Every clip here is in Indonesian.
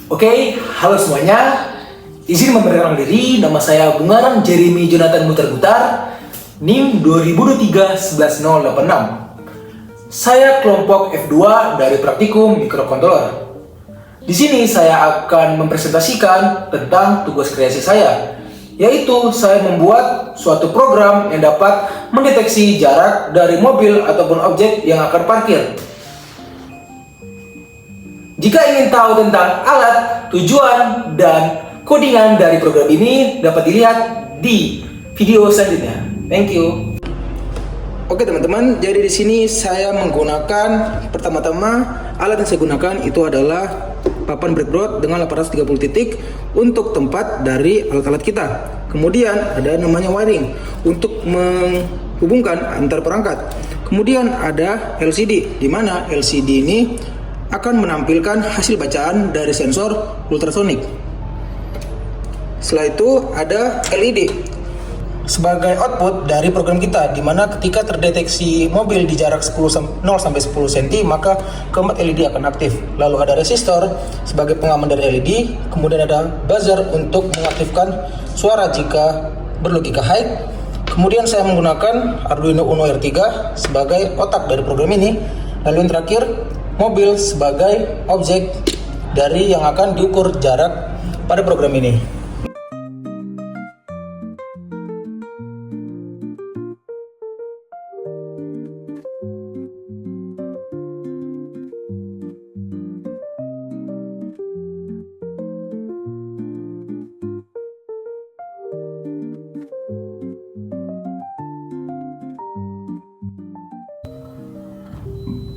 Oke, halo semuanya. Izin memperkenalkan diri, nama saya Bungaran Jeremy Jonathan Butar-Butar, NIM 2023-11086. Saya kelompok F2 dari Praktikum Microcontroller. Di sini saya akan mempresentasikan tentang tugas kreasi saya, yaitu saya membuat suatu program yang dapat mendeteksi jarak dari mobil ataupun objek yang akan parkir. Jika ingin tahu tentang alat, tujuan, dan codingan dari program ini dapat dilihat di video selanjutnya. Thank you. Oke teman-teman, jadi di sini saya menggunakan pertama-tama alat yang saya gunakan itu adalah papan breadboard dengan 830 titik untuk tempat dari alat-alat kita. Kemudian ada namanya wiring untuk menghubungkan antar perangkat. Kemudian ada LCD, di mana LCD ini akan menampilkan hasil bacaan dari sensor ultrasonik. Setelah itu ada LED sebagai output dari program kita, di mana ketika terdeteksi mobil di jarak 0 sampai 10 cm maka keempat LED akan aktif. Lalu ada resistor sebagai pengaman dari LED, kemudian ada buzzer untuk mengaktifkan suara jika berlogika high. Kemudian saya menggunakan Arduino Uno R3 sebagai otak dari program ini. Lalu yang terakhir, mobil sebagai objek dari yang akan diukur jarak pada program ini.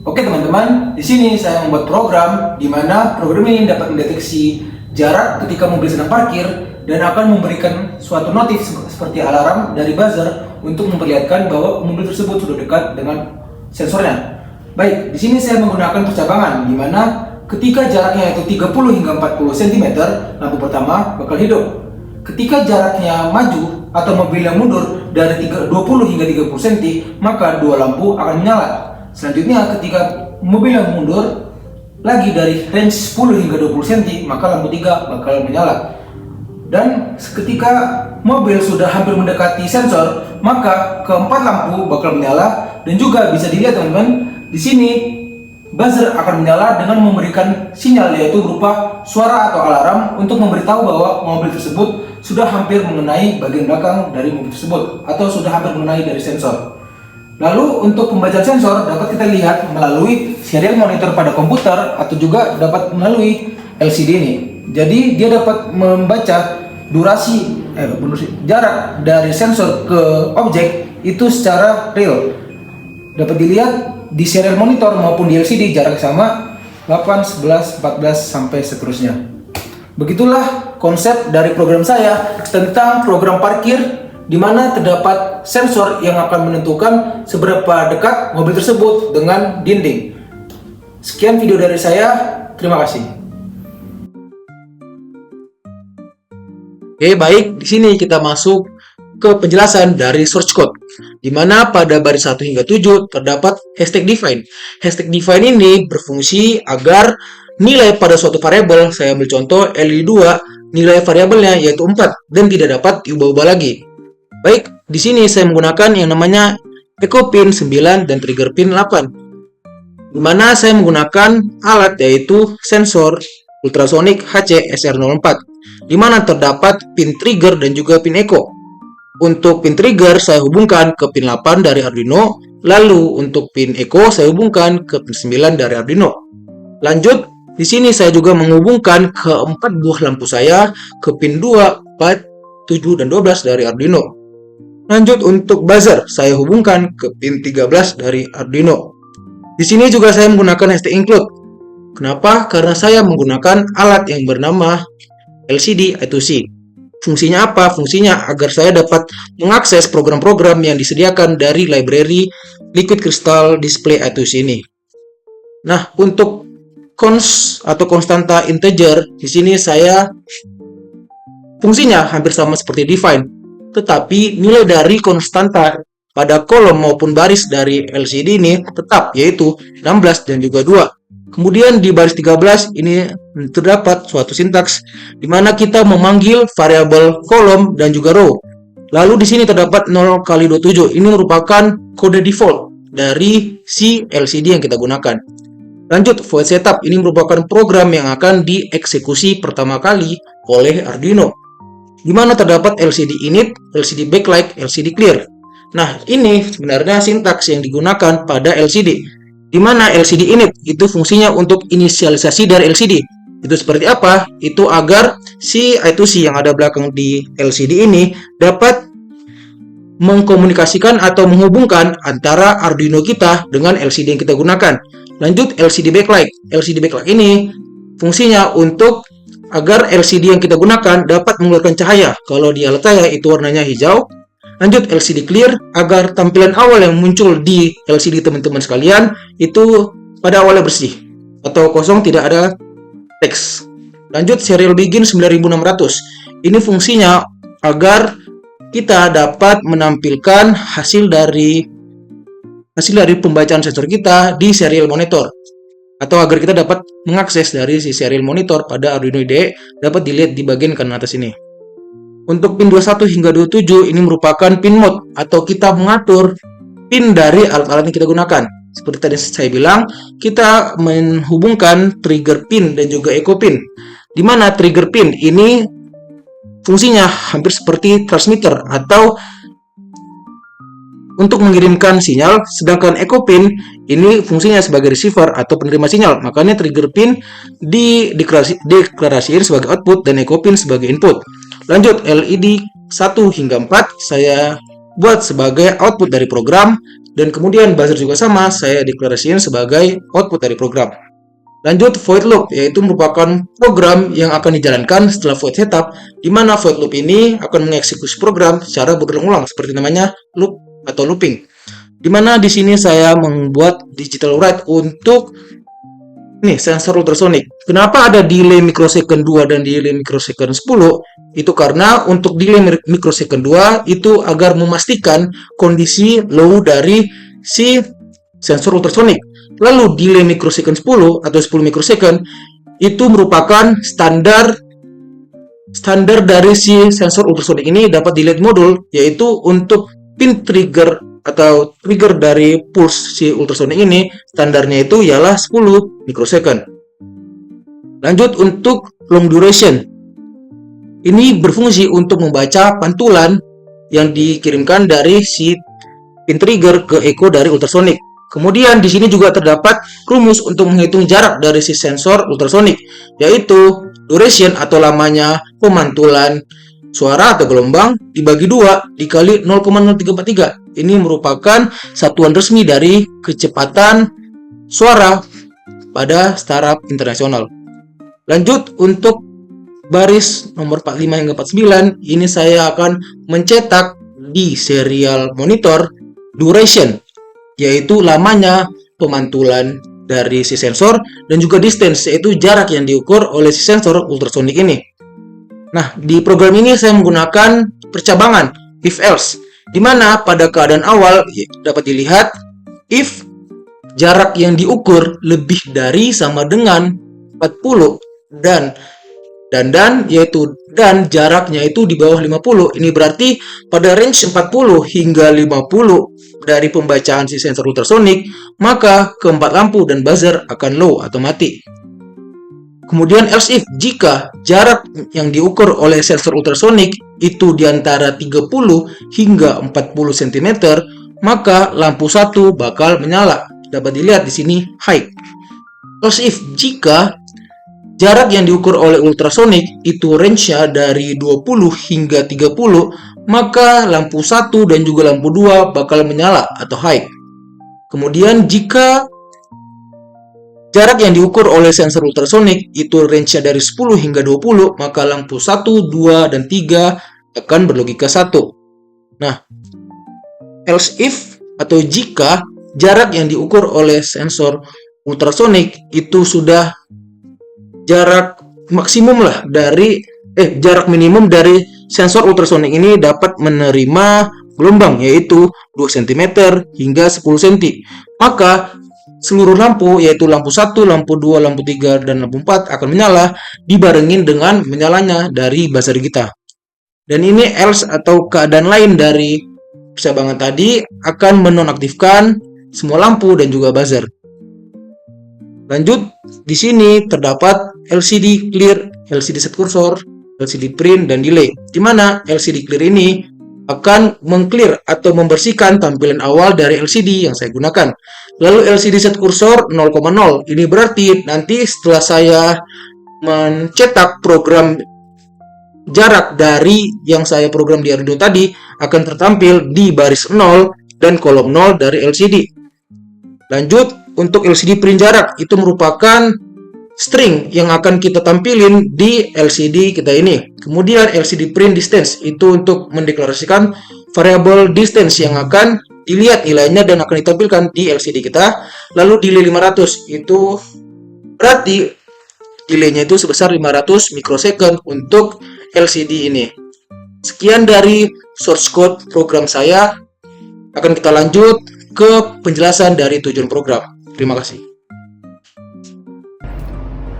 Oke teman-teman, di sini saya membuat program di mana program ini dapat mendeteksi jarak ketika mobil sedang parkir dan akan memberikan suatu notif seperti alarm dari buzzer untuk memperlihatkan bahwa mobil tersebut sudah dekat dengan sensornya. Baik, di sini saya menggunakan percabangan di mana ketika jaraknya itu 30 hingga 40 cm, lampu pertama bakal hidup. Ketika jaraknya maju atau mobil yang mundur dari 20 hingga 30 cm, maka dua lampu akan menyala. Selanjutnya ketika mobil yang mundur lagi dari range 10 hingga 20 cm, maka lampu 3 bakal menyala. Dan ketika mobil sudah hampir mendekati sensor, maka keempat lampu bakal menyala. Dan juga bisa dilihat teman-teman, di sini buzzer akan menyala dengan memberikan sinyal, yaitu berupa suara atau alarm untuk memberitahu bahwa mobil tersebut sudah hampir mengenai bagian belakang dari mobil tersebut atau sudah hampir mengenai dari sensor. Lalu untuk pembacaan sensor dapat kita lihat melalui serial monitor pada komputer atau juga dapat melalui LCD ini. Jadi dia dapat membaca jarak dari sensor ke objek itu secara real. Dapat dilihat di serial monitor maupun di LCD jarak sama 8, 11, 14 sampai seterusnya. Begitulah konsep dari program saya tentang program parkir, di mana terdapat sensor yang akan menentukan seberapa dekat mobil tersebut dengan dinding. Sekian video dari saya, terima kasih. Oke, baik, di sini kita masuk ke penjelasan dari source code, di mana pada baris 1 hingga 7 terdapat hashtag define. Hashtag define ini berfungsi agar nilai pada suatu variabel, saya ambil contoh LI2, nilai variabelnya yaitu 4 dan tidak dapat diubah-ubah lagi. Baik, di sini saya menggunakan yang namanya echo pin 9 dan trigger pin 8. Di mana saya menggunakan alat yaitu sensor ultrasonic HC SR04, di mana terdapat pin trigger dan juga pin echo. Untuk pin trigger saya hubungkan ke pin 8 dari Arduino, lalu untuk pin echo saya hubungkan ke pin 9 dari Arduino. Lanjut, di sini saya juga menghubungkan ke 4 buah lampu saya ke pin 2, 4, 7, dan 12 dari Arduino. Lanjut untuk buzzer, saya hubungkan ke pin 13 dari Arduino. Di sini juga saya menggunakan hashtag include. Kenapa? Karena saya menggunakan alat yang bernama LCD I2C. Fungsinya apa? Fungsinya agar saya dapat mengakses program-program yang disediakan dari library Liquid Crystal Display I2C ini. Nah, untuk cons atau konstanta integer, di sini saya fungsinya hampir sama seperti define. Tetapi nilai dari konstanta pada kolom maupun baris dari LCD ini tetap, yaitu 16 dan juga 2. Kemudian di baris 13 ini terdapat suatu sintaks di mana kita memanggil variabel kolom dan juga row. Lalu di sini terdapat 0 kali 27. Ini merupakan kode default dari si LCD yang kita gunakan. Lanjut, void setup. Ini merupakan program yang akan dieksekusi pertama kali oleh Arduino, di mana terdapat LCD init, LCD backlight, LCD clear. Nah, ini sebenarnya sintaks yang digunakan pada LCD, di mana LCD init itu fungsinya untuk inisialisasi dari LCD. Itu seperti apa? Itu agar si I2C yang ada belakang di LCD ini dapat mengkomunikasikan atau menghubungkan antara Arduino kita dengan LCD yang kita gunakan. Lanjut, LCD backlight. LCD backlight ini fungsinya untuk agar LCD yang kita gunakan dapat mengeluarkan cahaya. Kalau di alat saya itu warnanya hijau. Lanjut, LCD clear, agar tampilan awal yang muncul di LCD teman-teman sekalian itu pada awalnya bersih atau kosong, tidak ada teks. Lanjut, serial begin 9600. Ini fungsinya agar kita dapat menampilkan hasil dari pembacaan sensor kita di serial monitor, atau agar kita dapat mengakses dari si serial monitor pada Arduino IDE dapat dilihat di bagian kanan atas ini. Untuk pin 21 hingga 27 ini merupakan pin mode, atau kita mengatur pin dari alat-alat yang kita gunakan. Seperti tadi saya bilang, kita menghubungkan trigger pin dan juga echo pin, di mana trigger pin ini fungsinya hampir seperti transmitter atau untuk mengirimkan sinyal, sedangkan echo pin ini fungsinya sebagai receiver atau penerima sinyal. Makanya trigger pin dideklarasikan sebagai output dan echo pin sebagai input. Lanjut, LED 1 hingga 4 saya buat sebagai output dari program, dan kemudian buzzer juga sama, saya deklarasikan sebagai output dari program. Lanjut, void loop, yaitu merupakan program yang akan dijalankan setelah void setup, di mana void loop ini akan mengeksekusi program secara berulang-ulang, seperti namanya loop atau looping. Di mana di sini saya membuat digital write untuk sensor ultrasonic. Kenapa ada delay microsecond 2 dan delay microsecond 10? Itu karena untuk delay microsecond 2 itu agar memastikan kondisi low dari si sensor ultrasonic. Lalu delay microsecond 10 atau 10 microsecond itu merupakan standar dari si sensor ultrasonic ini dapat dilihat modul, yaitu untuk pin trigger atau trigger dari pulse si ultrasonic ini standarnya itu ialah 10 microsecond. Lanjut, untuk long duration. Ini berfungsi untuk membaca pantulan yang dikirimkan dari si pin trigger ke echo dari ultrasonic. Kemudian di sini juga terdapat rumus untuk menghitung jarak dari si sensor ultrasonic, yaitu duration atau lamanya pemantulan suara atau gelombang dibagi 2 dikali 0,0343. Ini merupakan satuan resmi dari kecepatan suara pada startup internasional. Lanjut, untuk baris nomor 45 hingga 49, ini saya akan mencetak di serial monitor duration, yaitu lamanya pemantulan dari si sensor, dan juga distance, yaitu jarak yang diukur oleh si sensor ultrasonic ini. Nah, di program ini saya menggunakan percabangan if else, di mana pada keadaan awal dapat dilihat if jarak yang diukur lebih dari sama dengan 40 dan jaraknya itu di bawah 50. Ini berarti pada range 40 hingga 50 dari pembacaan si sensor ultrasonic, maka keempat lampu dan buzzer akan low atau mati. Kemudian else if, jika jarak yang diukur oleh sensor ultrasonic itu di antara 30 hingga 40 cm, maka lampu 1 bakal menyala. Dapat dilihat di sini high. Else if, jika jarak yang diukur oleh ultrasonic itu range-nya dari 20 hingga 30, maka lampu 1 dan juga lampu 2 bakal menyala atau high. Kemudian jika jarak yang diukur oleh sensor ultrasonic itu range-nya dari 10 hingga 20, maka lampu 1, 2, dan 3 akan berlogika 1. Nah, else if atau jika jarak yang diukur oleh sensor ultrasonic itu sudah jarak maksimum lah dari jarak minimum dari sensor ultrasonic ini dapat menerima gelombang, yaitu 2 cm hingga 10 cm, maka seluruh lampu yaitu lampu 1, lampu 2, lampu 3, dan lampu 4 akan menyala dibarengin dengan menyalanya dari buzzer kita. Dan ini else atau keadaan lain dari percabangan tadi akan menonaktifkan semua lampu dan juga buzzer. Lanjut, di sini terdapat LCD clear, LCD set cursor, LCD print, dan delay. Di mana LCD clear ini akan meng-clear atau membersihkan tampilan awal dari LCD yang saya gunakan. Lalu LCD set cursor 0,0. Ini berarti nanti setelah saya mencetak program jarak dari yang saya program di Arduino tadi akan tertampil di baris 0 dan kolom 0 dari LCD. Lanjut, untuk LCD print jarak itu merupakan string yang akan kita tampilin di LCD kita ini. Kemudian LCD print distance itu untuk mendeklarasikan variabel distance yang akan dilihat nilainya dan akan ditampilkan di LCD kita. Lalu delay 500 itu berarti delaynya itu sebesar 500 mikrosecond untuk LCD ini. Sekian dari source code program saya. Akan kita lanjut ke penjelasan dari tujuan program. Terima kasih.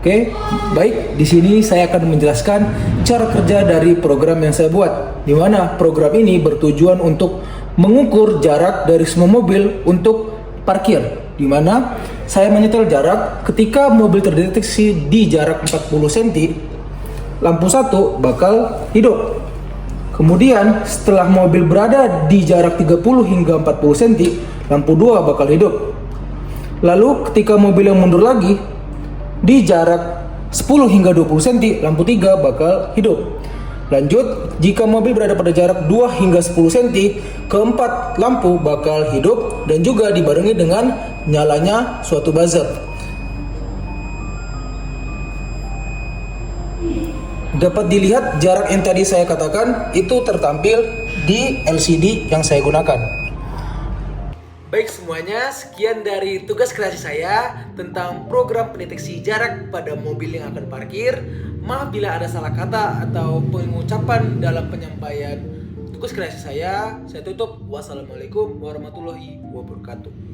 Oke, baik. Di sini saya akan menjelaskan cara kerja dari program yang saya buat, di mana program ini bertujuan untuk mengukur jarak dari semua mobil untuk parkir, di mana saya menyetel jarak ketika mobil terdeteksi di jarak 40 cm, lampu 1 bakal hidup. Kemudian setelah mobil berada di jarak 30 hingga 40 cm, lampu 2 bakal hidup. Lalu ketika mobil yang mundur lagi di jarak 10 hingga 20 cm, lampu 3 bakal hidup. Lanjut, jika mobil berada pada jarak 2 hingga 10 cm, keempat lampu bakal hidup dan juga dibarengi dengan nyalanya suatu buzzer. Dapat dilihat jarak yang tadi saya katakan itu tertampil di LCD yang saya gunakan. Baik semuanya, sekian dari tugas kreasi saya tentang program pendeteksi jarak pada mobil yang akan parkir. Maaf bila ada salah kata atau pengucapan dalam penyampaian tugas kreasi saya. Saya tutup. Wassalamualaikum warahmatullahi wabarakatuh.